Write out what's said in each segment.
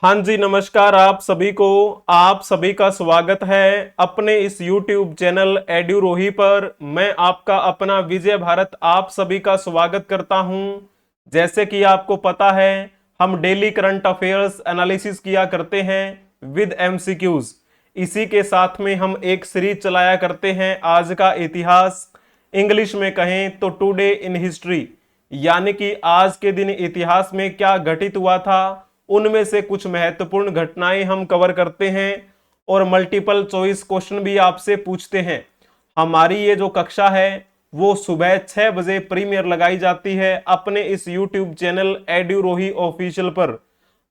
हाँ जी, नमस्कार आप सभी का स्वागत है अपने इस YouTube चैनल एड्यूरोही पर। मैं आपका अपना विजय भारत आप सभी का स्वागत करता हूं। जैसे कि आपको पता है, हम डेली करंट अफेयर्स एनालिसिस किया करते हैं विद MCQs। इसी के साथ में हम एक सीरीज चलाया करते हैं आज का इतिहास, इंग्लिश में कहें तो टुडे इन हिस्ट्री, यानी कि आज के दिन इतिहास में क्या घटित हुआ था, उनमें से कुछ महत्वपूर्ण घटनाएं हम कवर करते हैं और मल्टीपल चॉइस क्वेश्चन भी आपसे पूछते हैं। हमारी ये जो कक्षा है वो सुबह 6 बजे प्रीमियर लगाई जाती है अपने इस YouTube चैनल एड्यूरोही ऑफिशियल पर।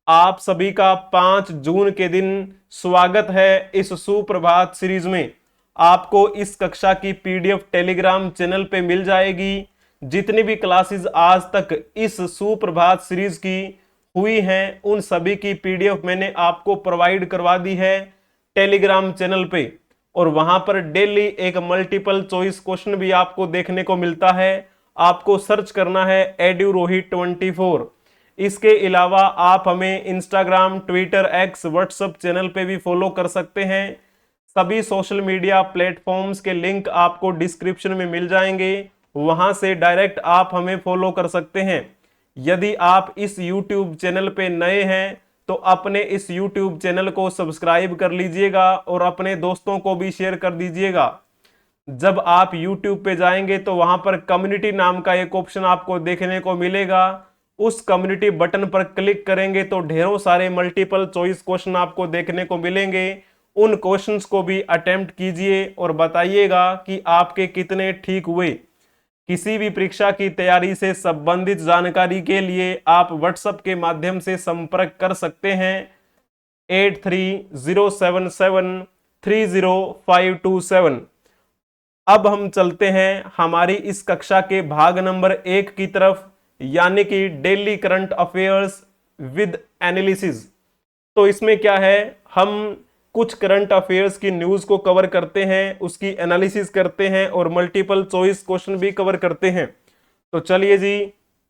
आप सभी का 5 जून के दिन स्वागत है इस सुप्रभात सीरीज में। आपको इस कक्षा की PDF टेलीग्राम चैनल पे मिल जाएगी। जितनी भी क्लासेस आज तक इस सुप्रभात सीरीज की हुई हैं उन सभी की PDF मैंने आपको प्रोवाइड करवा दी है टेलीग्राम चैनल पे, और वहां पर डेली एक मल्टीपल चॉइस क्वेश्चन भी आपको देखने को मिलता है। आपको सर्च करना है एड्यूरोही 24। इसके अलावा आप हमें Instagram, Twitter, x, WhatsApp channel पे भी फॉलो कर सकते हैं। सभी सोशल मीडिया प्लेटफॉर्म्स के लिंक आपको डिस्क्रिप्शन में मिल जाएंगे, वहां से डायरेक्ट आप हमें फॉलो कर सकते हैं। यदि आप इस YouTube चैनल पे नए हैं तो अपने इस YouTube चैनल को सब्सक्राइब कर लीजिएगा और अपने दोस्तों को भी शेयर कर दीजिएगा। जब आप YouTube पे जाएंगे तो वहां पर कम्युनिटी नाम का एक ऑप्शन आपको देखने को मिलेगा। उस कम्युनिटी बटन पर क्लिक करेंगे तो ढेरों सारे मल्टीपल चॉइस क्वेश्चन आपको देखने को मिलेंगे। उन क्वेश्चंस को भी अटेम्प्ट कीजिए और बताइएगा कि आपके कितने ठीक हुए। किसी भी परीक्षा की तैयारी से संबंधित जानकारी के लिए आप व्हाट्सएप के माध्यम से संपर्क कर सकते हैं 8307730527। अब हम चलते हैं हमारी इस कक्षा के भाग नंबर 1 की तरफ, यानी कि daily current affairs with analysis. तो इसमें क्या है, हम कुछ करंट अफेयर्स की न्यूज को कवर करते हैं, उसकी एनालिसिस करते हैं और मल्टीपल चॉइस क्वेश्चन भी कवर करते हैं। तो चलिए जी,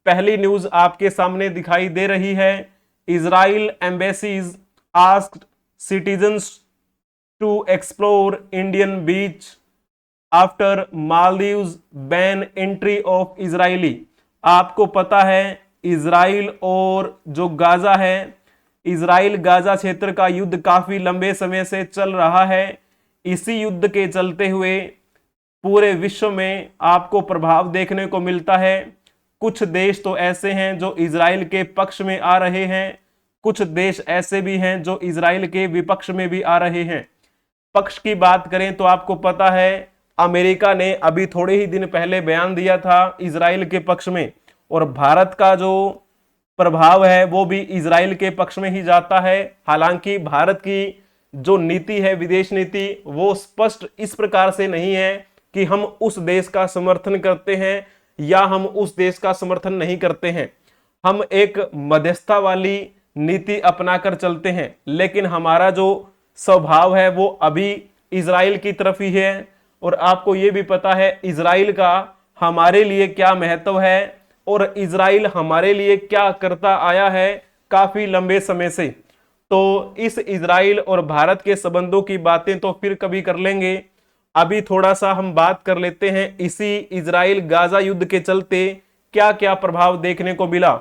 पहली न्यूज आपके सामने दिखाई दे रही है। Israel embassies asked citizens to explore Indian beach after Maldives ban entry of Israeli. आपको पता है इजराइल और जो गाजा है, इजराइल गाजा क्षेत्र का युद्ध काफी लंबे समय से चल रहा है। इसी युद्ध के चलते हुए पूरे विश्व में आपको प्रभाव देखने को मिलता है। कुछ देश तो ऐसे हैं जो इजराइल के पक्ष में आ रहे हैं, कुछ देश ऐसे भी हैं जो इजराइल के विपक्ष में भी आ रहे हैं। पक्ष की बात करें तो आपको पता है अमेरिका ने अभी थोड़े ही दिन पहले बयान दिया था इजराइल के पक्ष में, और भारत का जो प्रभाव है वो भी इजराइल के पक्ष में ही जाता है। हालांकि भारत की जो नीति है, विदेश नीति, वो स्पष्ट इस प्रकार से नहीं है कि हम उस देश का समर्थन करते हैं या हम उस देश का समर्थन नहीं करते हैं। हम एक मध्यस्थता वाली नीति अपनाकर चलते हैं, लेकिन हमारा जो स्वभाव है वो अभी इजराइल की तरफ ही है। और आपको ये भी पता है इजराइल का हमारे लिए क्या महत्व है और इजराइल हमारे लिए क्या करता आया है काफी लंबे समय से। तो इस इजराइल और भारत के संबंधों की बातें तो फिर कभी कर लेंगे। अभी थोड़ा सा हम बात कर लेते हैं इसी इजराइल गाजा युद्ध के चलते क्या क्या प्रभाव देखने को मिला।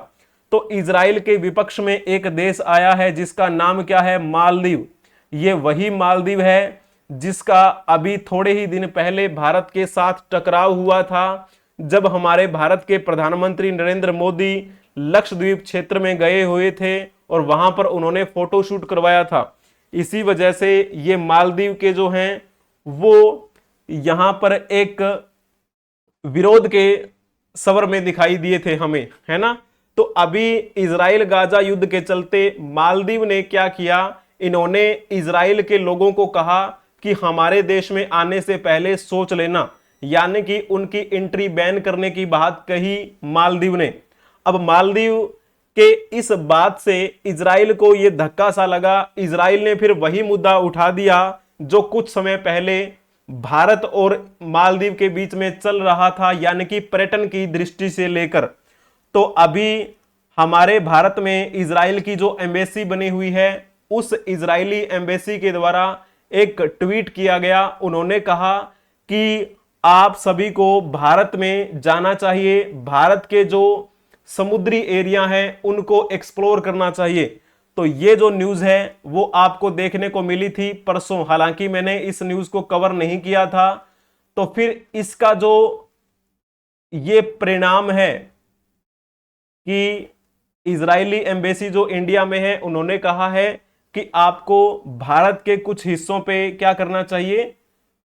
तो इजराइल के विपक्ष में एक देश आया है जिसका नाम क्या है, मालदीव। ये वही मालदीव है जिसका अभी थोड़े ही दिन पहले भारत के साथ टकराव हुआ था, जब हमारे भारत के प्रधानमंत्री नरेंद्र मोदी लक्षद्वीप क्षेत्र में गए हुए थे और वहां पर उन्होंने फोटोशूट करवाया था। इसी वजह से ये मालदीव के जो हैं वो यहां पर एक विरोध के स्वर में दिखाई दिए थे हमें, है ना। तो अभी इजराइल गाजा युद्ध के चलते मालदीव ने क्या किया, इन्होंने इजराइल के लोगों को कहा कि हमारे देश में आने से पहले सोच लेना, यानी कि उनकी एंट्री बैन करने की बात कही मालदीव ने। अब मालदीव के इस बात से इजराइल को यह धक्का सा लगा। इजराइल ने फिर वही मुद्दा उठा दिया जो कुछ समय पहले भारत और मालदीव के बीच में चल रहा था, यानी कि पर्यटन की दृष्टि से लेकर। तो अभी हमारे भारत में इजराइल की जो एम्बेसी बनी हुई है, उस इजरायली एम्बेसी के द्वारा एक ट्वीट किया गया। उन्होंने कहा कि आप सभी को भारत में जाना चाहिए, भारत के जो समुद्री एरिया हैं उनको एक्सप्लोर करना चाहिए। तो ये जो न्यूज है वो आपको देखने को मिली थी परसों, हालांकि मैंने इस न्यूज को कवर नहीं किया था। तो फिर इसका जो ये परिणाम है कि इजरायली एम्बेसी जो इंडिया में है, उन्होंने कहा है कि आपको भारत के कुछ हिस्सों पे क्या करना चाहिए,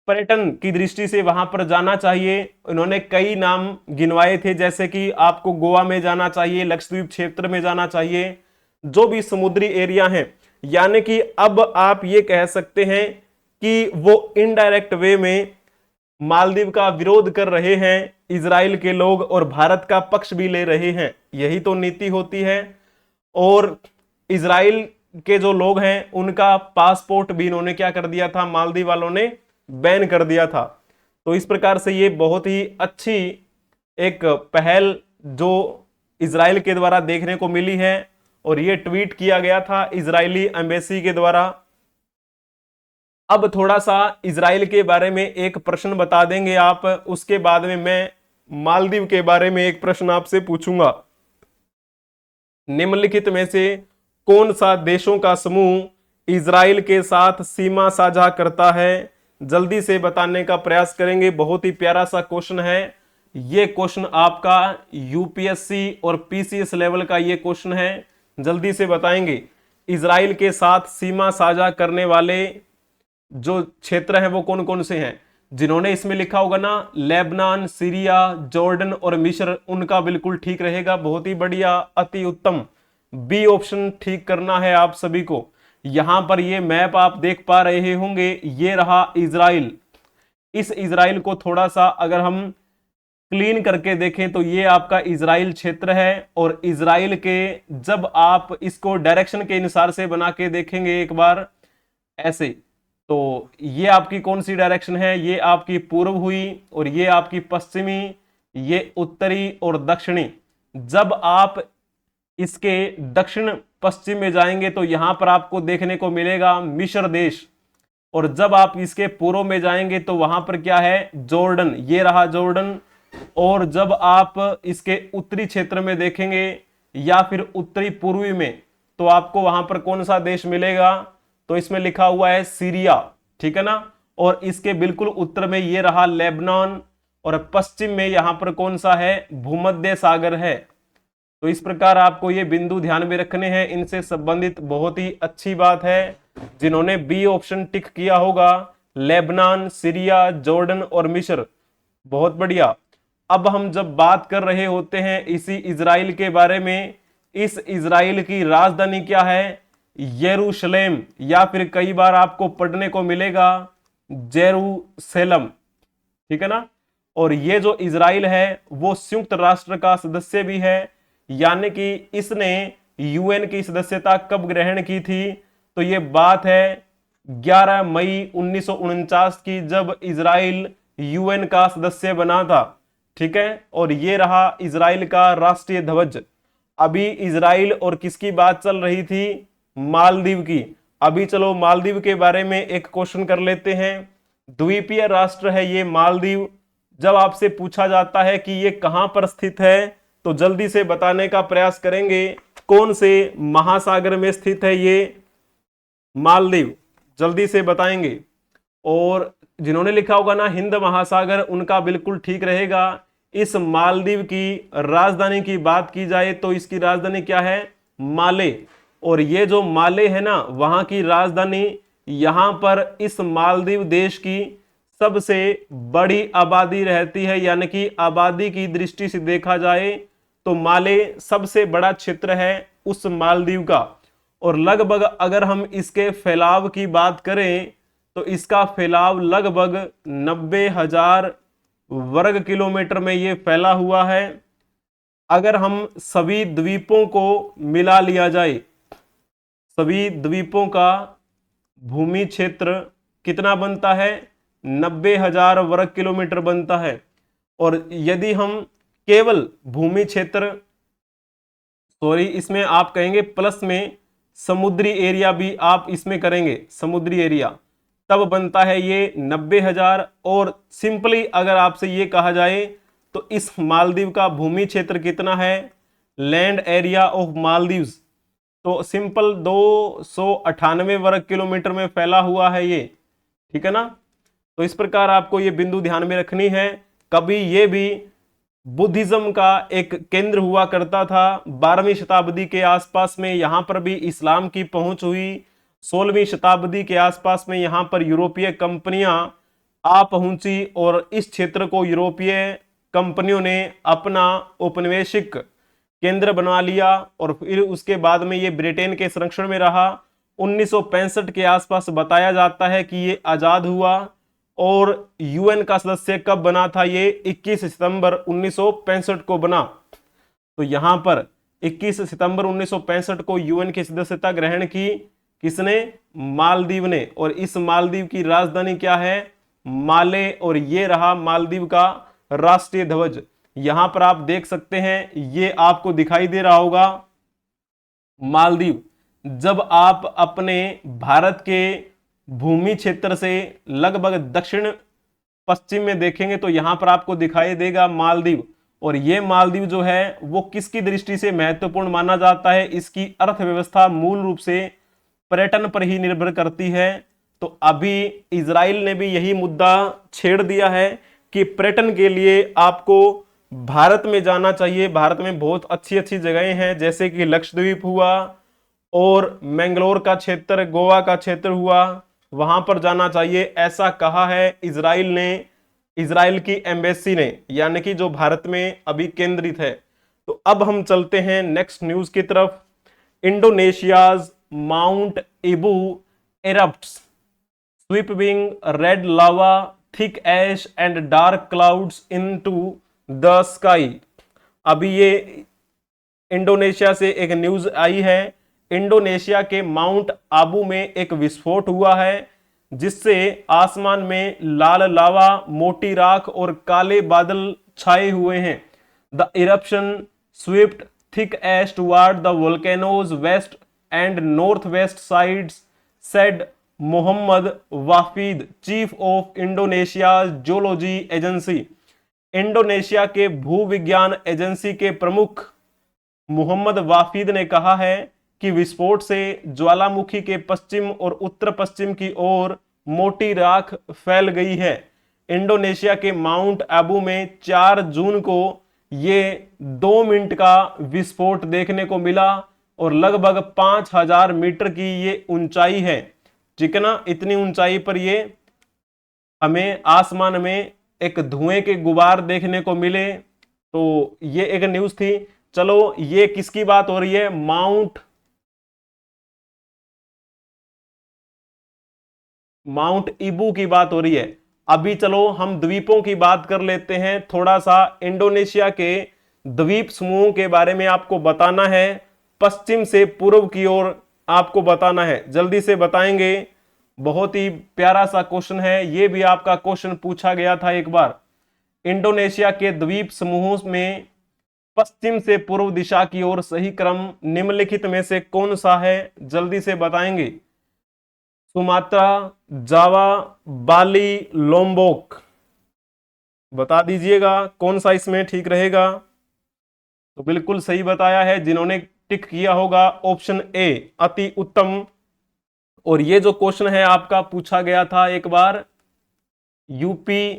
पर्यटन की दृष्टि से वहां पर जाना चाहिए। उन्होंने कई नाम गिनवाए थे, जैसे कि आपको गोवा में जाना चाहिए, लक्षद्वीप क्षेत्र में जाना चाहिए, जो भी समुद्री एरिया है। यानी कि अब आप ये कह सकते हैं कि वो इनडायरेक्ट वे में मालदीव का विरोध कर रहे हैं इजराइल के लोग, और भारत का पक्ष भी ले रहे हैं। यही तो नीति होती है। और इजराइल के जो लोग हैं उनका पासपोर्ट भी इन्होंने क्या कर दिया था, मालदीव वालों ने बैन कर दिया था। तो इस प्रकार से ये बहुत ही अच्छी एक पहल जो इजराइल के द्वारा देखने को मिली है, और ये ट्वीट किया गया था इजरायली एम्बेसी के द्वारा। अब थोड़ा सा इजराइल के बारे में एक प्रश्न बता देंगे आप, उसके बाद में मैं मालदीव के बारे में एक प्रश्न आपसे पूछूंगा। निम्नलिखित में से कौन सा देशों का समूह इजराइल के साथ सीमा साझा करता है? जल्दी से बताने का प्रयास करेंगे। बहुत ही प्यारा सा क्वेश्चन है ये। क्वेश्चन आपका यूपीएससी और पीसीएस लेवल का ये क्वेश्चन है, जल्दी से बताएंगे। इजराइल के साथ सीमा साझा करने वाले जो क्षेत्र हैं वो कौन कौन से हैं? जिन्होंने इसमें लिखा होगा ना लेबनान, सीरिया, जॉर्डन और मिस्र, उनका बिल्कुल ठीक रहेगा। बहुत ही बढ़िया, अति उत्तम। बी ऑप्शन ठीक करना है आप सभी को। यहां पर ये मैप आप देख पा रहे होंगे, ये रहा इजराइल। इस इजराइल को थोड़ा सा अगर हम क्लीन करके देखें तो ये आपका इजराइल क्षेत्र है। और इजराइल के जब आप इसको डायरेक्शन के अनुसार से बना के देखेंगे एक बार ऐसे, तो ये आपकी कौन सी डायरेक्शन है? ये आपकी पूर्व हुई, और ये आपकी पश्चिमी, ये उत्तरी और दक्षिणी। जब आप इसके दक्षिण पश्चिम में जाएंगे तो यहां पर आपको देखने को मिलेगा मिस्र देश, और जब आप इसके पूर्व में जाएंगे तो वहां पर क्या है, जॉर्डन, ये रहा जॉर्डन। और जब आप इसके उत्तरी क्षेत्र में देखेंगे या फिर उत्तरी पूर्वी में, तो आपको वहां पर कौन सा देश मिलेगा? तो इसमें लिखा हुआ है सीरिया, ठीक है ना। और इसके बिल्कुल उत्तर में ये रहा लेबनान, और पश्चिम में यहां पर कौन सा है, भूमध्य सागर है। तो इस प्रकार आपको ये बिंदु ध्यान में रखने हैं। इनसे संबंधित बहुत ही अच्छी बात है, जिन्होंने बी ऑप्शन टिक किया होगा, लेबनान, सीरिया, जॉर्डन और मिस्र, बहुत बढ़िया। अब हम जब बात कर रहे होते हैं इसी इजराइल के बारे में, इस इजराइल की राजधानी क्या है? यरूशलेम, या फिर कई बार आपको पढ़ने को मिलेगा जेरूसलम, ठीक है ना। और ये जो इजराइल है वो संयुक्त राष्ट्र का सदस्य भी है, यानी कि इसने यूएन की सदस्यता कब ग्रहण की थी? तो ये बात है 11 मई 1949 की, जब इजराइल यूएन का सदस्य बना था, ठीक है। और ये रहा इजराइल का राष्ट्रीय ध्वज। अभी इजराइल और किसकी बात चल रही थी? मालदीव की। अभी चलो मालदीव के बारे में एक क्वेश्चन कर लेते हैं। द्वीपीय राष्ट्र है ये मालदीव। जब आपसे पूछा जाता है कि ये कहां पर स्थित है, तो जल्दी से बताने का प्रयास करेंगे कौन से महासागर में स्थित है ये मालदीव, जल्दी से बताएंगे। और जिन्होंने लिखा होगा ना हिंद महासागर, उनका बिल्कुल ठीक रहेगा। इस मालदीव की राजधानी की बात की जाए तो इसकी राजधानी क्या है? माले। और ये जो माले है ना, वहां की राजधानी, यहां पर इस मालदीव देश की सबसे बड़ी आबादी रहती है, यानी कि आबादी की दृष्टि से देखा जाए तो माले सबसे बड़ा क्षेत्र है उस मालदीव का। और लगभग अगर हम इसके फैलाव की बात करें तो इसका फैलाव लगभग 90,000 वर्ग किलोमीटर में ये फैला हुआ है। अगर हम सभी द्वीपों को मिला लिया जाए, सभी द्वीपों का भूमि क्षेत्र कितना बनता है? 90,000 वर्ग किलोमीटर बनता है। और यदि हम केवल भूमि क्षेत्र सॉरी, इसमें आप कहेंगे प्लस में समुद्री एरिया भी आप इसमें करेंगे, समुद्री एरिया, तब बनता है ये 90,000। और सिंपली अगर आपसे ये कहा जाए तो इस मालदीव का भूमि क्षेत्र कितना है, लैंड एरिया ऑफ मालदीव्स, तो सिंपल 298 वर्ग किलोमीटर में फैला हुआ है ये, ठीक है ना। तो इस प्रकार आपको ये बिंदु ध्यान में रखनी है। कभी ये भी बुद्धिज्म का एक केंद्र हुआ करता था 12वीं शताब्दी के आसपास में, यहां पर भी इस्लाम की पहुंच हुई। 16वीं शताब्दी के आसपास में यहां पर यूरोपीय कंपनियां आ पहुंची और इस क्षेत्र को यूरोपीय कंपनियों ने अपना औपनिवेशिक केंद्र बना लिया और फिर उसके बाद में ये ब्रिटेन के संरक्षण में रहा। 1965 के आसपास बताया जाता है कि ये आजाद हुआ। और यूएन का सदस्य कब बना था, ये 21 सितंबर 1965 को बना। तो यहां पर 21 सितंबर 1965 को यूएन की सदस्यता ग्रहण की किसने, मालदीव ने। और इस मालदीव की राजधानी क्या है, माले। और ये रहा मालदीव का राष्ट्रीय ध्वज, यहां पर आप देख सकते हैं, ये आपको दिखाई दे रहा होगा मालदीव। जब आप अपने भारत के भूमि क्षेत्र से लगभग दक्षिण पश्चिम में देखेंगे तो यहां पर आपको दिखाई देगा मालदीव। और ये मालदीव जो है वो किसकी दृष्टि से महत्वपूर्ण माना जाता है, इसकी अर्थव्यवस्था मूल रूप से पर्यटन पर ही निर्भर करती है। तो अभी इजराइल ने भी यही मुद्दा छेड़ दिया है कि पर्यटन के लिए आपको भारत में जाना चाहिए। भारत में बहुत अच्छी अच्छी जगहें हैं, जैसे कि लक्षद्वीप हुआ और मैंगलोर का क्षेत्र, गोवा का क्षेत्र हुआ, वहां पर जाना चाहिए, ऐसा कहा है इजराइल ने, इजराइल की एम्बेसी ने, यानी कि जो भारत में अभी केंद्रित है। तो अब हम चलते हैं नेक्स्ट न्यूज की तरफ। इंडोनेशियाज mount Ibu erupts, sweeping red lava, thick ash and dark clouds into the sky। अभी ये इंडोनेशिया से एक न्यूज आई है, इंडोनेशिया के माउंट आबू में एक विस्फोट हुआ है जिससे आसमान में लाल लावा, मोटी राख और काले बादल छाए हुए हैं। The eruption swept thick ash toward the volcano's west and north west sides, said Mohammad Wafid, chief of Indonesia geology agency. Indonesia के भूविज्ञान एजेंसी के प्रमुख मोहम्मद वाफिद ने कहा है कि विस्फोट से ज्वालामुखी के पश्चिम और उत्तर पश्चिम की ओर मोटी राख फैल गई है। इंडोनेशिया के माउंट आबू में 4 जून को ये 2 मिनट का विस्फोट देखने को मिला और लगभग 5000 मीटर की ये ऊंचाई है, ठीक है ना। इतनी ऊंचाई पर ये हमें आसमान में एक धुएं के गुबार देखने को मिले। तो ये एक न्यूज थी। चलो, ये किसकी बात हो रही है, माउंट इबू की बात हो रही है। अभी चलो हम द्वीपों की बात कर लेते हैं। थोड़ा सा इंडोनेशिया के द्वीप समूह के बारे में आपको बताना है, पश्चिम से पूर्व की ओर आपको बताना है, जल्दी से बताएंगे। बहुत ही प्यारा सा क्वेश्चन है, ये भी आपका क्वेश्चन पूछा गया था एक बार। इंडोनेशिया के द्वीप समूह में पश्चिम से पूर्व दिशा की ओर सही क्रम निम्नलिखित में से कौन सा है, जल्दी से बताएंगे। सुमात्रा, जावा, बाली, लोम्बोक, बता दीजिएगा कौन सा इसमें ठीक रहेगा। तो बिल्कुल सही बताया है, जिन्होंने टिक किया होगा ऑप्शन ए, अति उत्तम। और ये जो क्वेश्चन है आपका पूछा गया था एक बार यूपी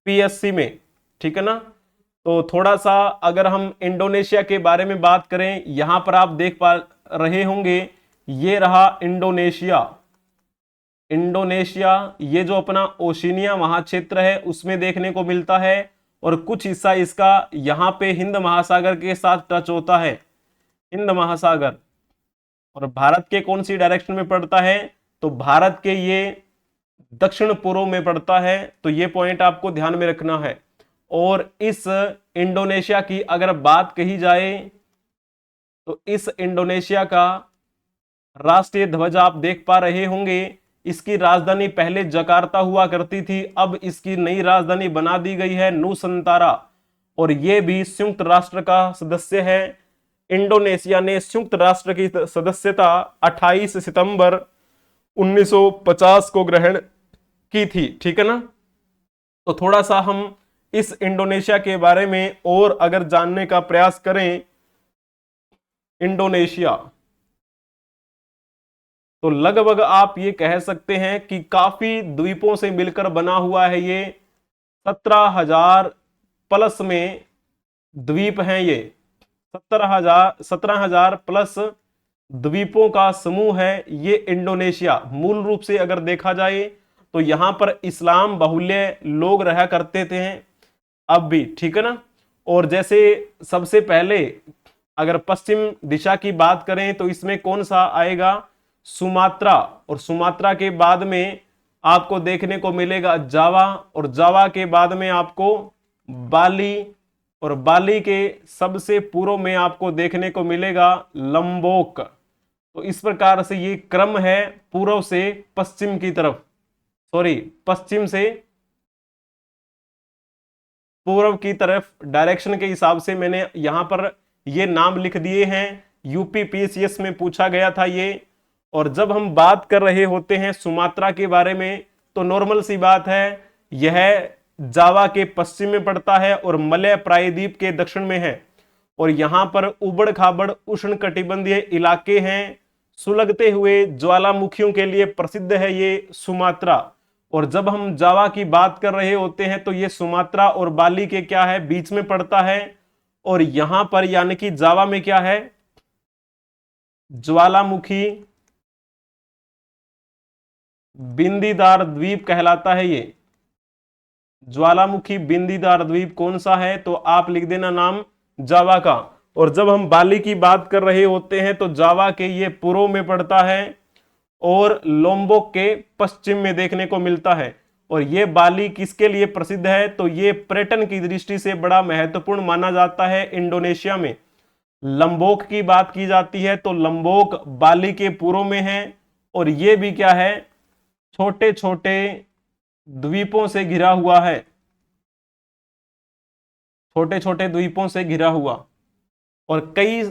पीएससी में, ठीक है ना। तो थोड़ा सा अगर हम इंडोनेशिया के बारे में बात करें, यहां पर आप देख पा रहे होंगे, ये रहा इंडोनेशिया। इंडोनेशिया ये जो अपना ओशिनिया महाक्षेत्र है उसमें देखने को मिलता है और कुछ हिस्सा इसका यहां पे हिंद महासागर के साथ टच होता है, हिंद महासागर। और भारत के कौन सी डायरेक्शन में पड़ता है, तो भारत के ये दक्षिण पूर्व में पड़ता है। तो ये पॉइंट आपको ध्यान में रखना है। और इस इंडोनेशिया की अगर बात कही जाए तो इस इंडोनेशिया का राष्ट्रीय ध्वज आप देख पा रहे होंगे। इसकी राजधानी पहले जकार्ता हुआ करती थी, अब इसकी नई राजधानी बना दी गई है नूसंतारा। और यह भी संयुक्त राष्ट्र का सदस्य है। इंडोनेशिया ने संयुक्त राष्ट्र की सदस्यता 28 सितंबर 1950 को ग्रहण की थी। ठीक है ना। तो थोड़ा सा हम इस इंडोनेशिया के बारे में और अगर जानने का प्रयास करें, इंडोनेशिया तो लगभग आप ये कह सकते हैं कि काफी द्वीपों से मिलकर बना हुआ है। ये 17,000 प्लस में द्वीप हैं। ये 17,000 प्लस द्वीपों का समूह है ये इंडोनेशिया। मूल रूप से अगर देखा जाए तो यहां पर इस्लाम बहुल्य लोग रहा करते थे अब भी। ठीक है ना। और जैसे सबसे पहले अगर पश्चिम दिशा की बात करें तो इसमें कौन सा आएगा, सुमात्रा। और सुमात्रा के बाद में आपको देखने को मिलेगा जावा, और जावा के बाद में आपको बाली, और बाली के सबसे पूर्व में आपको देखने को मिलेगा लंबोक। तो इस प्रकार से ये क्रम है पूर्व से पश्चिम की तरफ, सॉरी पश्चिम से पूर्व की तरफ डायरेक्शन के हिसाब से मैंने यहां पर ये नाम लिख दिए हैं। यूपी पीसीएस में पूछा गया था ये। और जब हम बात कर रहे होते हैं सुमात्रा के बारे में तो नॉर्मल सी बात है, यह जावा के पश्चिम में पड़ता है और मलय प्रायद्वीप के दक्षिण में है। और यहां पर उबड़ खाबड़ उष्ण कटिबंधीय इलाके हैं, सुलगते हुए ज्वालामुखियों के लिए प्रसिद्ध है ये सुमात्रा। और जब हम जावा की बात कर रहे होते हैं तो ये सुमात्रा और बाली के क्या है, बीच में पड़ता है। और यहां पर यानी कि जावा में क्या है, ज्वालामुखी बिंदीदार द्वीप कहलाता है ये। ज्वालामुखी बिंदीदार द्वीप कौन सा है, तो आप लिख देना नाम जावा का। और जब हम बाली की बात कर रहे होते हैं तो जावा के ये पूर्व में पड़ता है और लोम्बोक के पश्चिम में देखने को मिलता है। और ये बाली किसके लिए प्रसिद्ध है, तो ये पर्यटन की दृष्टि से बड़ा महत्वपूर्ण माना जाता है इंडोनेशिया में। लंबोक की बात की जाती है तो लंबोक बाली के पूर्व में है और ये भी क्या है, छोटे छोटे द्वीपों से घिरा हुआ है, छोटे छोटे द्वीपों से घिरा हुआ। और कई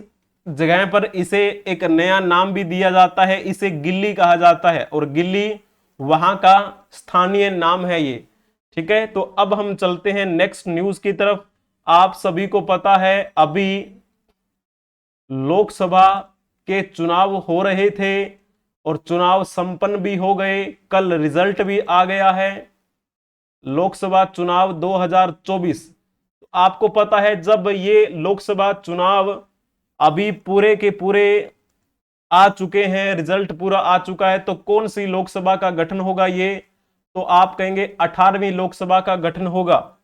जगह पर इसे एक नया नाम भी दिया जाता है, इसे गिल्ली कहा जाता है और गिल्ली वहां का स्थानीय नाम है ये। ठीक है। तो अब हम चलते हैं नेक्स्ट न्यूज की तरफ। आप सभी को पता है अभी लोकसभा के चुनाव हो रहे थे और चुनाव संपन्न भी हो गए, कल रिजल्ट भी आ गया है। लोकसभा चुनाव 2024, आपको पता है जब ये लोकसभा चुनाव अभी पूरे के पूरे आ चुके हैं, रिजल्ट पूरा आ चुका है, तो कौन सी लोकसभा का गठन होगा ये, तो आप कहेंगे 18वीं लोकसभा का गठन होगा।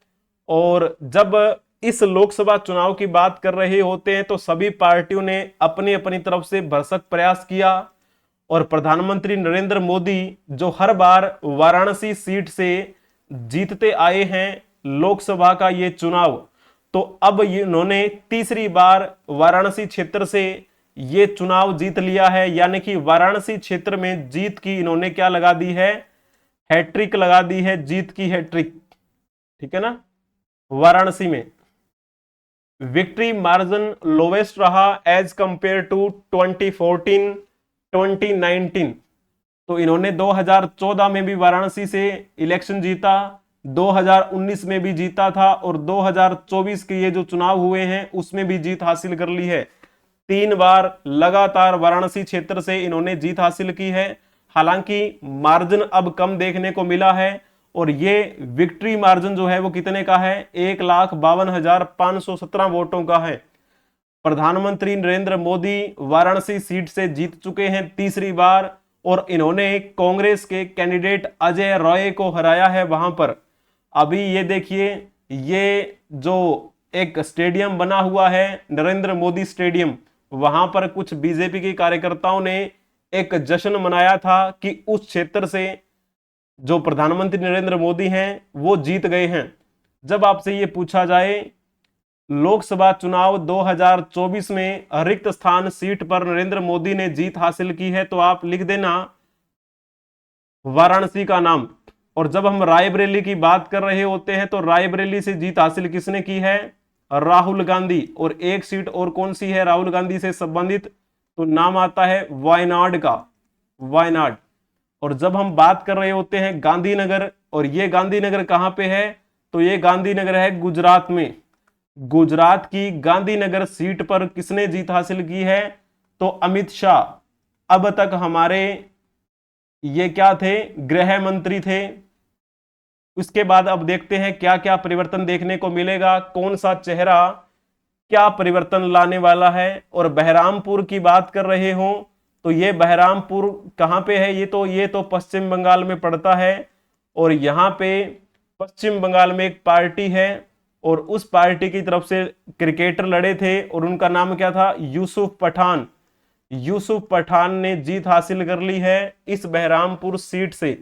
और जब इस लोकसभा चुनाव की बात कर रहे होते हैं तो सभी पार्टियों ने अपनी अपनी तरफ से भरसक प्रयास किया। और प्रधानमंत्री नरेंद्र मोदी जो हर बार वाराणसी सीट से जीतते आए हैं लोकसभा का ये चुनाव, तो अब इन्होंने तीसरी बार वाराणसी क्षेत्र से ये चुनाव जीत लिया है। यानी कि वाराणसी क्षेत्र में जीत की इन्होंने क्या लगा दी है, हैट्रिक लगा दी है, जीत की हैट्रिक। ठीक है ना। वाराणसी में विक्ट्री मार्जिन लोवेस्ट रहा एज कंपेयर टू 2014 2019। तो इन्होंने 2014 में भी वाराणसी से इलेक्शन जीता, 2019 में भी जीता था और 2024 के ये जो चुनाव हुए हैं उसमें भी जीत हासिल कर ली है। 3 बार लगातार वाराणसी क्षेत्र से इन्होंने जीत हासिल की है। हालांकि मार्जिन अब कम देखने को मिला है और ये विक्ट्री मार्जिन जो है वो कितने का है, 1,52,517 वोटों का है। प्रधानमंत्री नरेंद्र मोदी वाराणसी सीट से जीत चुके हैं तीसरी बार और इन्होंने कांग्रेस के कैंडिडेट अजय रॉय को हराया है वहां पर। अभी ये देखिए, ये जो एक स्टेडियम बना हुआ है नरेंद्र मोदी स्टेडियम, वहां पर कुछ बीजेपी के कार्यकर्ताओं ने एक जश्न मनाया था कि उस क्षेत्र से जो प्रधानमंत्री नरेंद्र मोदी हैं वो जीत गए हैं। जब आपसे ये पूछा जाए लोकसभा चुनाव 2024 में रिक्त स्थान सीट पर नरेंद्र मोदी ने जीत हासिल की है, तो आप लिख देना वाराणसी का नाम। और जब हम रायबरेली की बात कर रहे होते हैं तो रायबरेली से जीत हासिल किसने की है, राहुल गांधी। और एक सीट और कौन सी है राहुल गांधी से संबंधित, तो नाम आता है वायनाड का, वायनाड। और जब हम बात कर रहे होते हैं गांधीनगर, और ये गांधीनगर कहां पे है, तो ये गांधीनगर है गुजरात में। गुजरात की गांधीनगर सीट पर किसने जीत हासिल की है, तो अमित शाह। अब तक हमारे ये क्या थे, गृह मंत्री थे। उसके बाद अब देखते हैं क्या क्या परिवर्तन देखने को मिलेगा, कौन सा चेहरा क्या परिवर्तन लाने वाला है। और बहरामपुर की बात कर रहे हो, तो ये बहरामपुर कहां पे है, ये तो पश्चिम बंगाल में पड़ता है। और यहां पे पश्चिम बंगाल में एक पार्टी है, और उस पार्टी की तरफ से क्रिकेटर लड़े थे, और उनका नाम क्या था, यूसुफ पठान। यूसुफ पठान ने जीत हासिल कर ली है इस बहरामपुर सीट से।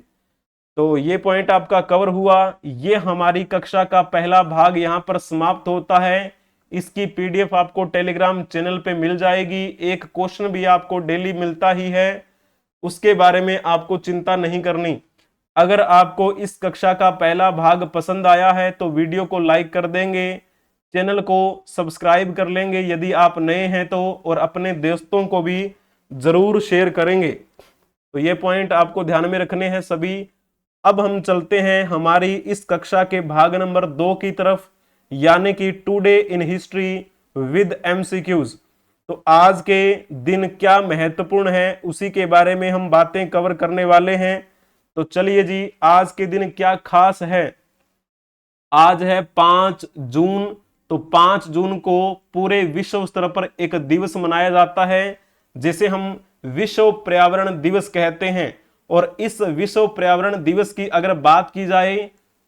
तो ये पॉइंट आपका कवर हुआ। ये हमारी कक्षा का पहला भाग यहां पर समाप्त होता है। इसकी पीडीएफ आपको टेलीग्राम चैनल पे मिल जाएगी। एक क्वेश्चन भी आपको डेली मिलता ही है, उसके बारे में आपको चिंता नहीं करनी। अगर आपको इस कक्षा का पहला भाग पसंद आया है तो वीडियो को लाइक कर देंगे, चैनल को सब्सक्राइब कर लेंगे यदि आप नए हैं तो, और अपने दोस्तों को भी जरूर शेयर करेंगे। तो ये पॉइंट आपको ध्यान में रखने हैं सभी। अब हम चलते हैं हमारी इस कक्षा के भाग नंबर 2 की तरफ, यानी कि today in history with MCQs. तो आज के दिन क्या महत्वपूर्ण है उसी के बारे में हम बातें कवर करने वाले हैं। तो चलिए जी, आज के दिन क्या खास है। आज है 5 जून। तो 5 जून को पूरे विश्व स्तर पर एक दिवस मनाया जाता है जिसे हम विश्व पर्यावरण दिवस कहते हैं। और इस विश्व पर्यावरण दिवस की अगर बात की जाए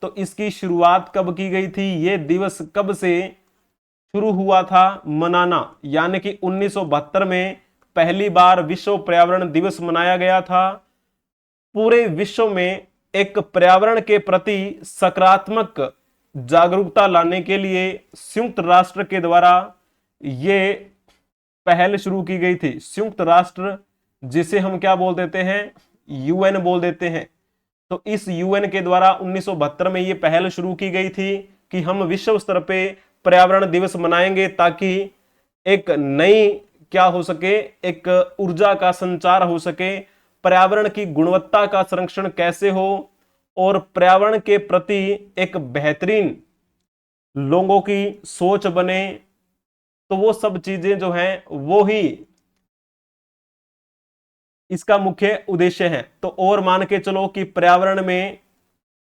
तो इसकी शुरुआत कब की गई थी, ये दिवस कब से शुरू हुआ था मनाना, यानी कि 1972 में पहली बार विश्व पर्यावरण दिवस मनाया गया था। पूरे विश्व में एक पर्यावरण के प्रति सकारात्मक जागरूकता लाने के लिए संयुक्त राष्ट्र के द्वारा ये पहल शुरू की गई थी। संयुक्त राष्ट्र जिसे हम क्या बोल देते हैं, यूएन बोल देते हैं। तो इस यूएन के द्वारा 1972 में ये पहल शुरू की गई थी कि हम विश्व स्तर पे पर्यावरण दिवस मनाएंगे ताकि एक नई क्या हो सके, एक ऊर्जा का संचार हो सके, पर्यावरण की गुणवत्ता का संरक्षण कैसे हो, और पर्यावरण के प्रति एक बेहतरीन लोगों की सोच बने। तो वो सब चीजें जो हैं वो ही इसका मुख्य उद्देश्य है। तो और मान के चलो कि पर्यावरण में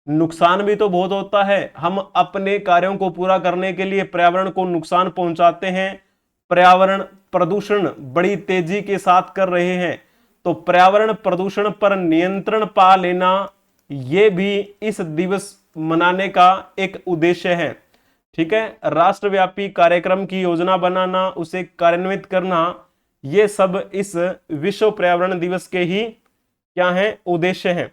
नुकसान भी तो बहुत होता है। हम अपने कार्यों को पूरा करने के लिए पर्यावरण को नुकसान पहुंचाते हैं। पर्यावरण प्रदूषण बड़ी तेजी के साथ कर रहे हैं। तो पर्यावरण प्रदूषण पर नियंत्रण पा लेना ये भी इस दिवस मनाने का एक उद्देश्य है। ठीक है, राष्ट्रव्यापी कार्यक्रम की योजना बनाना, उसे कार्यान्वित करना, ये सब इस विश्व पर्यावरण दिवस के ही क्या है, उद्देश्य हैं।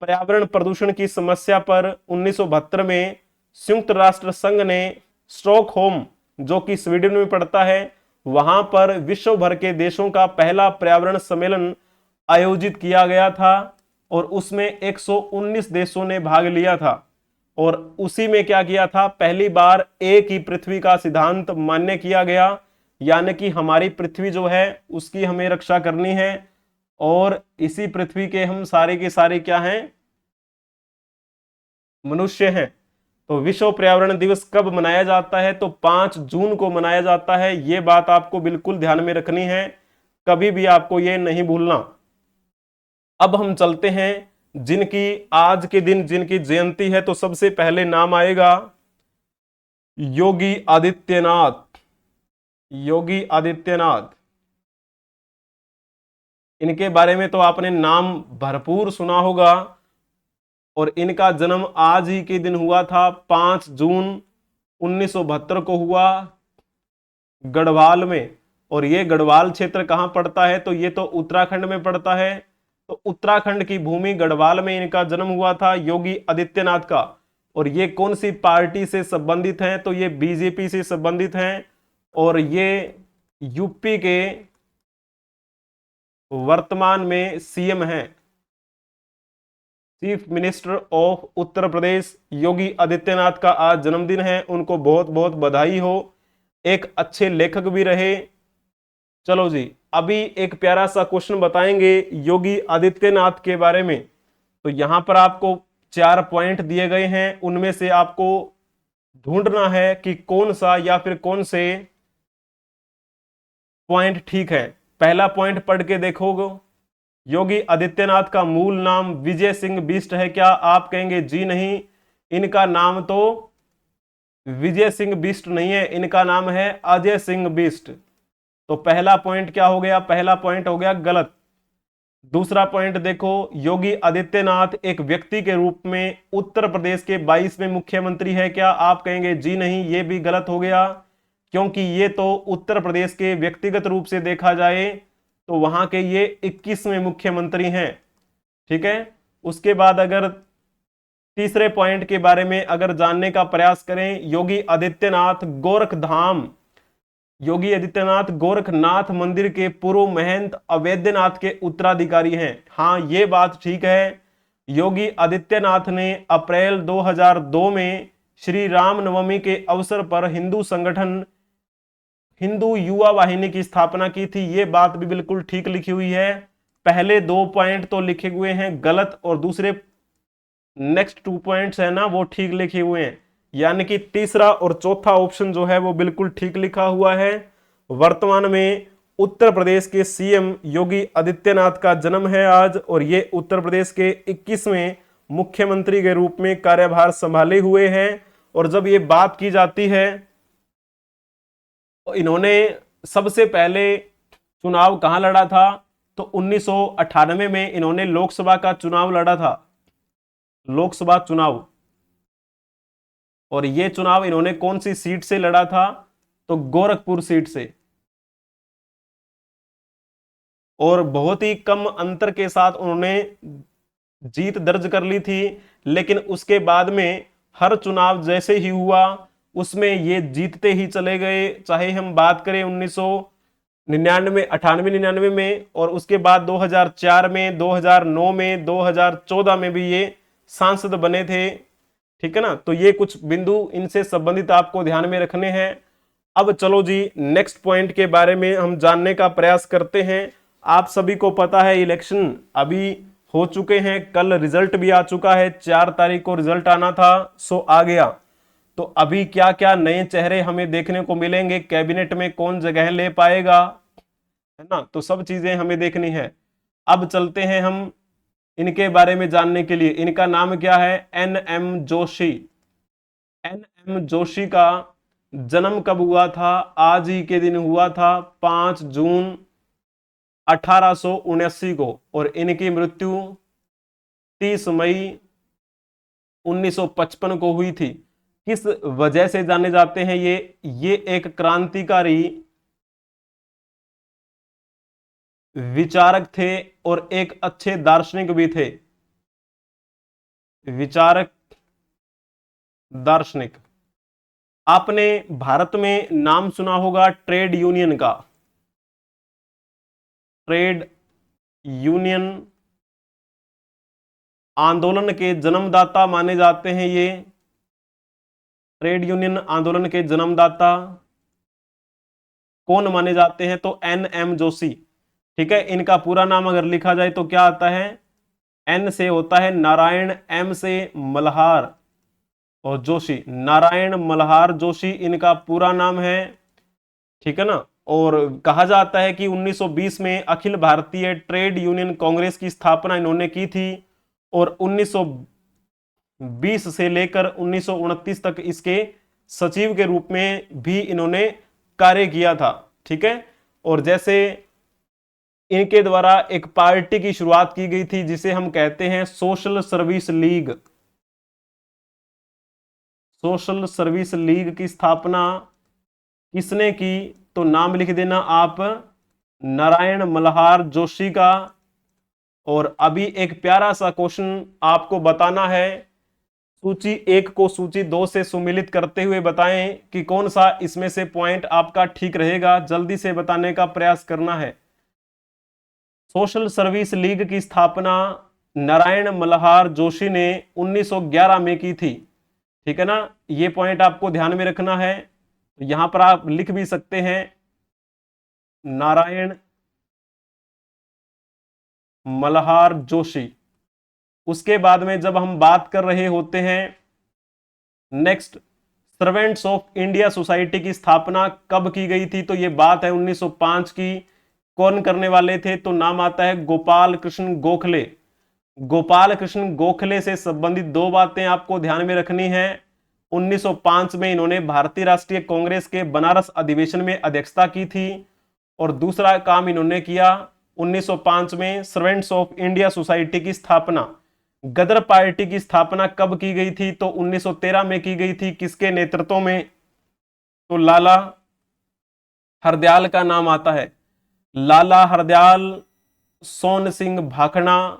पर्यावरण प्रदूषण की समस्या पर 1972 में संयुक्त राष्ट्र संघ ने स्टॉकहोम, जो कि स्वीडन में पड़ता है, वहां पर विश्व भर के देशों का पहला पर्यावरण सम्मेलन आयोजित किया गया था। और उसमें 119 देशों ने भाग लिया था। और उसी में क्या किया था, पहली बार एक ही पृथ्वी का सिद्धांत मान्य किया गया, यानी कि हमारी पृथ्वी जो है उसकी हमें रक्षा करनी है, और इसी पृथ्वी के हम सारे के सारे क्या हैं, मनुष्य हैं। तो विश्व पर्यावरण दिवस कब मनाया जाता है, तो 5 जून को मनाया जाता है। यह बात आपको बिल्कुल ध्यान में रखनी है, कभी भी आपको यह नहीं भूलना। अब हम चलते हैं जिनकी आज के दिन जिनकी जयंती है, तो सबसे पहले नाम आएगा योगी आदित्यनाथ। योगी आदित्यनाथ, इनके बारे में तो आपने नाम भरपूर सुना होगा। और इनका जन्म आज ही के दिन हुआ था, 5 जून 1972 को हुआ, गढ़वाल में। और ये गढ़वाल क्षेत्र कहां पड़ता है, तो ये तो उत्तराखंड में पड़ता है। तो उत्तराखंड की भूमि गढ़वाल में इनका जन्म हुआ था, योगी आदित्यनाथ का। और ये कौन सी पार्टी से संबंधित हैं, तो ये बीजेपी से संबंधित हैं। और ये यूपी के वर्तमान में सीएम हैं। Chief minister of Uttar Pradesh Yogi Adityanath का आज जन्मदिन है, उनको बहुत बहुत बधाई हो, एक अच्छे लेखक भी रहे। चलो जी, अभी एक प्यारा सा क्वेश्चन बताएंगे योगी आदित्यनाथ के बारे में। तो यहां पर आपको 4 पॉइंट दिए गए हैं, उनमें से आपको ढूंढना है कि कौन सा या फिर कौन से पॉइंट ठीक है। पहला पॉइंट पढ़ के देखोगे, योगी आदित्यनाथ का मूल नाम विजय सिंह बिष्ट है क्या? आप कहेंगे जी नहीं, इनका नाम तो विजय सिंह बिष्ट नहीं है, इनका नाम है अजय सिंह बिष्ट। तो पहला पॉइंट क्या हो गया? पहला पॉइंट हो गया गलत। दूसरा पॉइंट देखो, योगी आदित्यनाथ एक व्यक्ति के रूप में उत्तर प्रदेश के 22वें मुख्यमंत्री है क्या? आप कहेंगे जी नहीं, ये भी गलत हो गया, क्योंकि ये तो उत्तर प्रदेश के व्यक्तिगत रूप से देखा जाए तो वहां के ये 21वें मुख्यमंत्री हैं। ठीक है। उसके बाद अगर तीसरे पॉइंट के बारे में अगर जानने का प्रयास करें, योगी आदित्यनाथ गोरखनाथ मंदिर के पूर्व महंत अवैधनाथ के उत्तराधिकारी हैं। हाँ, ये बात ठीक है। योगी आदित्यनाथ ने अप्रैल 2002 में श्री राम नवमी के अवसर पर हिंदू संगठन हिंदू युवा वाहिनी की स्थापना की थी। ये बात भी बिल्कुल ठीक लिखी हुई है। पहले 2 पॉइंट तो लिखे हुए हैं गलत, और दूसरे नेक्स्ट 2 पॉइंट्स है ना, वो ठीक लिखे हुए हैं। यानी कि तीसरा और चौथा ऑप्शन जो है वो बिल्कुल ठीक लिखा हुआ है। वर्तमान में उत्तर प्रदेश के सीएम योगी आदित्यनाथ का जन्म है आज, और ये उत्तर प्रदेश के 21वें मुख्यमंत्री के रूप में कार्यभार संभाले हुए हैं। और जब ये बात की जाती है तो इन्होंने सबसे पहले चुनाव कहां लड़ा था? तो 1998 में इन्होंने लोकसभा का चुनाव लड़ा था, लोकसभा चुनाव। और यह चुनाव इन्होंने कौन सी सीट से लड़ा था? तो गोरखपुर सीट से, और बहुत ही कम अंतर के साथ उन्होंने जीत दर्ज कर ली थी। लेकिन उसके बाद में हर चुनाव जैसे ही हुआ उसमें ये जीतते ही चले गए। चाहे हम बात करें 1999, 98, 99 में, और उसके बाद 2004 में, 2009 में, 2014 में भी ये सांसद बने थे। ठीक है ना। तो ये कुछ बिंदु इनसे संबंधित आपको ध्यान में रखने हैं। अब चलो जी, नेक्स्ट पॉइंट के बारे में हम जानने का प्रयास करते हैं। आप सभी को पता है इलेक्शन अभी हो चुके हैं, कल रिजल्ट भी आ चुका है, 4 तारीख को रिजल्ट आना था, सो आ गया। तो अभी क्या क्या नए चेहरे हमें देखने को मिलेंगे, कैबिनेट में कौन जगह ले पाएगा, है ना, तो सब चीजें हमें देखनी है। अब चलते हैं हम इनके बारे में जानने के लिए। इनका नाम क्या है? एन.एम. जोशी। एन.एम. जोशी का जन्म कब हुआ था? आज ही के दिन हुआ था, 5 जून 1879 को, और इनकी मृत्यु 30 मई 1955 को हुई थी। किस वजह से जाने जाते हैं ये एक क्रांतिकारी विचारक थे और एक अच्छे दार्शनिक भी थे। विचारक, दार्शनिक। आपने भारत में नाम सुना होगा ट्रेड यूनियन का। ट्रेड यूनियन आंदोलन के जन्मदाता माने जाते हैं ये। ट्रेड यूनियन आंदोलन के जन्मदाता कौन माने जाते हैं? तो एन.एम. जोशी। ठीक है। इनका पूरा नाम अगर लिखा जाए तो क्या आता है? एन से होता है नारायण, एम से मल्हार, और जोशी, नारायण मल्हार जोशी इनका पूरा नाम है। ठीक है ना। और कहा जाता है कि 1920 में अखिल भारतीय ट्रेड यूनियन कांग्रेस की स्थापना इन्होंने की थी, और 1920 से लेकर 1929 तक इसके सचिव के रूप में भी इन्होंने कार्य किया था। ठीक है। और जैसे इनके द्वारा एक पार्टी की शुरुआत की गई थी जिसे हम कहते हैं social service league. Social service league की स्थापना किसने की? तो नाम लिख देना आप, नारायण मल्हार जोशी का। और अभी एक प्यारा सा क्वेश्चन आपको बताना है। सूची 1 को सूची 2 से सुमिलित करते हुए बताएं कि कौन सा इसमें से पॉइंट आपका ठीक रहेगा। जल्दी से बताने का प्रयास करना है। सोशल सर्विस लीग की स्थापना नारायण मल्हार जोशी ने 1911 में की थी। ठीक है ना, ये पॉइंट आपको ध्यान में रखना है। तो यहां पर आप लिख भी सकते हैं नारायण मल्हार जोशी। उसके बाद में जब हम बात कर रहे होते हैं next, servants of India society की स्थापना कब की गई थी, तो ये बात है 1905 की। कौन करने वाले थे, तो नाम आता है गोपाल कृष्ण गोखले। गोपाल कृष्ण गोखले से संबंधित दो बातें आपको ध्यान में रखनी है। 1905 में इन्होंने भारतीय राष्ट्रीय कांग्रेस के बनारस अधिवेशन में अध्यक्षता की थी, और दूसरा काम इन्होंने किया 1905 में सर्वेंट्स ऑफ इंडिया सोसाइटी की स्थापना। गदर पार्टी की स्थापना कब की गई थी, तो 1913 में की गई थी। किसके नेतृत्व में, तो लाला हरदयाल का नाम आता है। लाला हरदयाल, सोन सिंह भाखड़ा,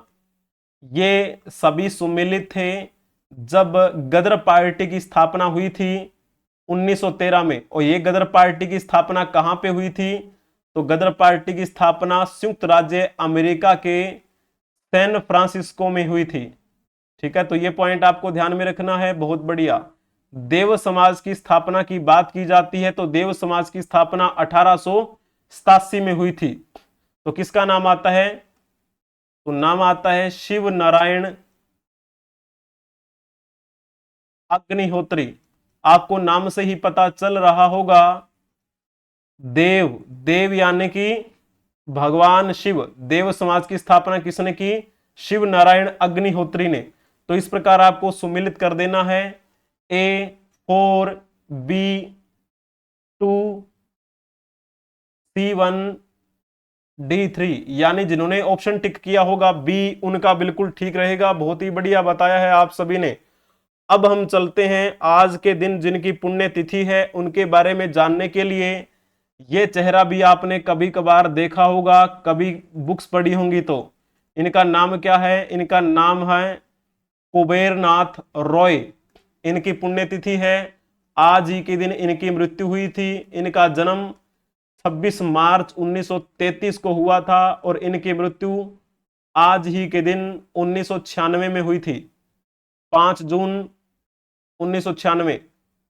ये सभी सम्मिलित थे जब गदर पार्टी की स्थापना हुई थी 1913 में। और ये गदर पार्टी की स्थापना कहां पे हुई थी, तो गदर पार्टी की स्थापना संयुक्त राज्य अमेरिका के सैन फ्रांसिस्को में हुई थी। ठीक है, तो ये पॉइंट आपको ध्यान में रखना है। बहुत बढ़िया। देव समाज की स्थापना की बात की जाती है, तो देव समाज की स्थापना 1887 में हुई थी। तो किसका नाम आता है, तो नाम आता है शिव नारायण अग्निहोत्री। आपको नाम से ही पता चल रहा होगा, देव, देव यानी कि भगवान शिव। देव समाज की स्थापना किसने की, शिव नारायण अग्निहोत्री ने। तो इस प्रकार आपको सुमिलित कर देना है A4 B2 C1 D3, यानी जिन्होंने ऑप्शन टिक किया होगा बी, उनका बिल्कुल ठीक रहेगा। बहुत ही बढ़िया बताया है आप सभी ने। अब हम चलते हैं आज के दिन जिनकी पुण्य तिथि है उनके बारे में जानने के लिए। ये चेहरा भी आपने कभी कभार देखा होगा, कभी बुक्स पढ़ी होंगी। तो इनका नाम क्या है, इनका नाम है कुबेरनाथ रॉय। इनकी पुण्यतिथि है, आज ही के दिन इनकी मृत्यु हुई थी। इनका जन्म 26 मार्च 1933 को हुआ था और इनकी मृत्यु आज ही के दिन 1996 में हुई थी, 5 जून 1996।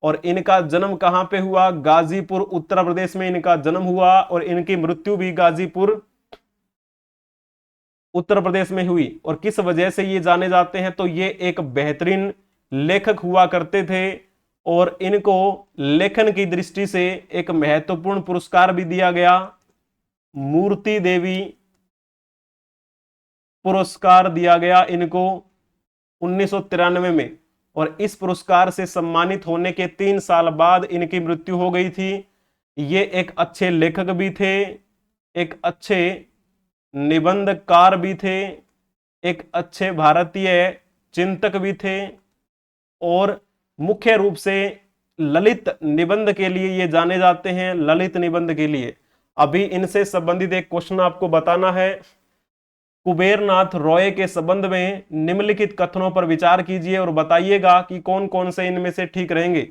और इनका जन्म कहां पे हुआ, गाजीपुर उत्तर प्रदेश में इनका जन्म हुआ, और इनकी मृत्यु भी गाजीपुर उत्तर प्रदेश में हुई। और किस वजह से ये जाने जाते हैं, तो ये एक बेहतरीन लेखक हुआ करते थे, और इनको लेखन की दृष्टि से एक महत्वपूर्ण पुरस्कार भी दिया गया, मूर्ति देवी पुरस्कार दिया गया इनको 1993 में। और इस पुरस्कार से सम्मानित होने के 3 साल बाद इनकी मृत्यु हो गई थी। ये एक अच्छे लेखक भी थे, एक अच्छे निबंधकार भी थे, एक अच्छे भारतीय चिंतक भी थे, और मुख्य रूप से ललित निबंध के लिए ये जाने जाते हैं, ललित निबंध के लिए। अभी इनसे संबंधित एक क्वेश्चन आपको बताना है। कुबेरनाथ रॉय के संबंध में निम्नलिखित कथनों पर विचार कीजिए और बताइएगा कि कौन कौन से इनमें से ठीक रहेंगे।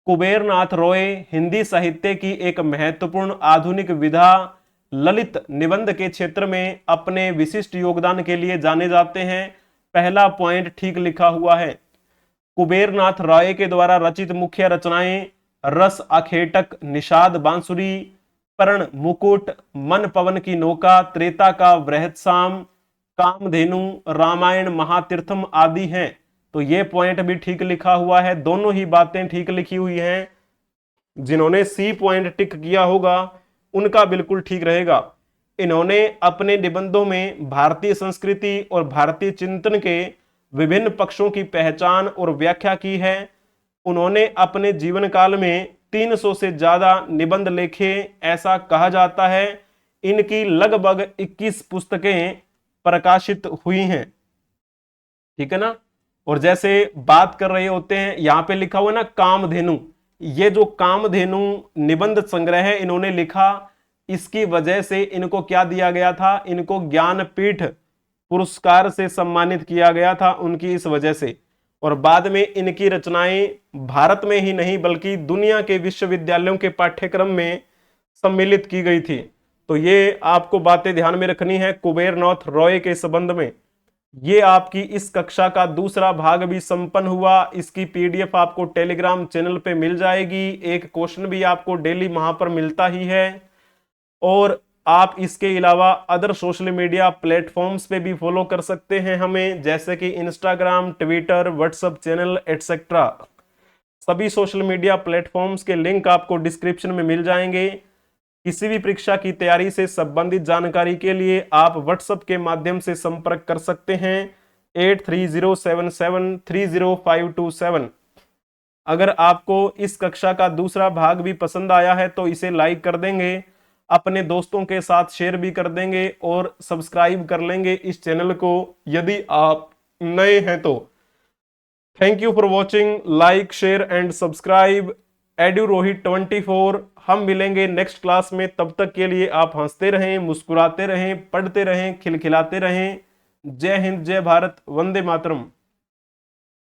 कुबेरनाथ रॉय हिंदी साहित्य की एक महत्वपूर्ण आधुनिक विधा ललित निबंध के क्षेत्र में अपने विशिष्ट योगदान के लिए जाने जाते हैं। पहला पॉइंट ठीक लिखा हुआ है। कुबेरनाथ रॉय के द्वारा रचित मुख्य रचनाएं रस अखेटक, निषाद बांसुरी, पर्ण मुकुट, मन पवन की नौका, त्रेता का वृहत्साम, कामधेनु, रामायण महातीर्थम आदि हैं। तो ये पॉइंट भी ठीक लिखा हुआ है, दोनों ही बातें ठीक लिखी हुई हैं। जिन्होंने सी पॉइंट टिक किया होगा उनका बिल्कुल ठीक रहेगा। इन्होंने अपने निबंधों में भारतीय संस्कृति और भारतीय चिंतन के विभिन्न पक्षों की पहचान और व्याख्या की है। उन्होंने अपने जीवन काल में 300 से ज्यादा निबंध लिखे, ऐसा कहा जाता है। इनकी लगभग 21 पुस्तकें प्रकाशित हुई हैं। ठीक है ना। और जैसे बात कर रहे होते हैं, यहां पे लिखा हुआ ना कामधेनु, ये जो कामधेनु निबंध संग्रह है इन्होंने लिखा, इसकी वजह से इनको क्या दिया गया था, इनको ज्ञानपीठ पुरस्कार से सम्मानित किया गया था उनकी इस वजह से। और बाद में इनकी रचनाएं भारत में ही नहीं बल्कि दुनिया के विश्वविद्यालयों के पाठ्यक्रम में सम्मिलित की गई थी। तो ये आपको बातें ध्यान में रखनी है कुबेरनाथ रॉय के संबंध में। ये आपकी इस कक्षा का दूसरा भाग भी संपन्न हुआ। इसकी पीडीएफ आपको टेलीग्राम चैनल पे मिल जाएगी। एक क्वेश्चन भी आपको डेली वहां पर मिलता ही है। और आप इसके अलावा अदर सोशल मीडिया प्लेटफॉर्म्स पे भी फॉलो कर सकते हैं हमें, जैसे कि Instagram, Twitter, WhatsApp channel etcetera. सभी सोशल मीडिया प्लेटफॉर्म्स के लिंक आपको डिस्क्रिप्शन में मिल जाएंगे। किसी भी परीक्षा की तैयारी से संबंधित जानकारी के लिए आप व्हाट्सएप के माध्यम से संपर्क कर सकते हैं 8307730527। अगर आपको इस कक्षा का दूसरा भाग भी पसंद आया है तो इसे लाइक कर देंगे, अपने दोस्तों के साथ शेयर भी कर देंगे और सब्सक्राइब कर लेंगे इस चैनल को यदि आप नए हैं तो। Thank you for watching, like share and subscribe edu Rohit 24। हम मिलेंगे नेक्स्ट क्लास में, तब तक के लिए आप हंसते रहें, मुस्कुराते रहें, पढ़ते रहें, खिलखिलाते रहें। जय हिंद, जय भारत, वंदे मातरम।